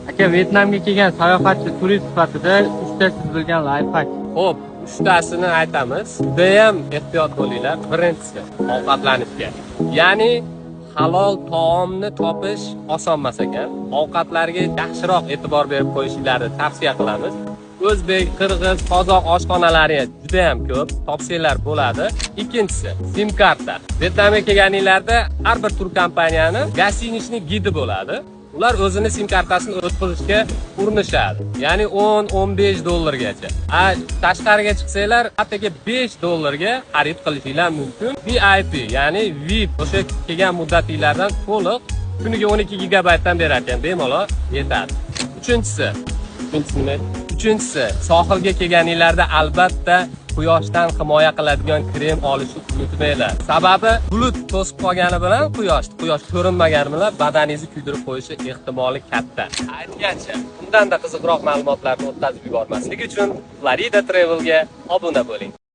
Aka, Vyetnamga kelgan sayohatchi turist sifatida 3 ta siz bilgan lifehack. Xo'p, 3tasini aytamiz. Judayam ehtiyot bo'linglar. Birinchisi, ovqatlanishga. Ya'ni halol taomni topish oson emas ekan. Ovqatlarga yaxshiroq e'tibor berib qo'yishingizni tavsiya qilamiz. O'zbek, qirg'iz, qozoq oshxonalari juda ham ko'p, topsanglar bo'ladi. Ikkinchisi, sim karta. Vyetnamga kelganinglarda har bir tur kompaniyani gostinishni gidi bo'ladi. Ular o'zini sim kartasini o'tkazishga urinishadi. Ya'ni 10-15 dollargacha. Tashqariga chiqsanglar, hattoki 5 dollarga xarid qilishingiz mumkin. VIP, ya'ni VIP o'sha kelgan muddatinglardan to'liq kuniga 12 gigabaytdan berar ekan, bemalol yetadi. Uchinchisi, sohilga kelganinglarda albatta quyoshdan himoya qiladigan krem olishni unutmanglar. Sababi bulut to'sib qolgani bilan quyosh ko'rinmagani bilan badaningizni kuydirib qo'yishi ehtimoli katta. Aytgancha, undan da qiziqroq ma'lumotlarni o'tkazib yubormaslik uchun Florida Travel'ga obuna bo'ling.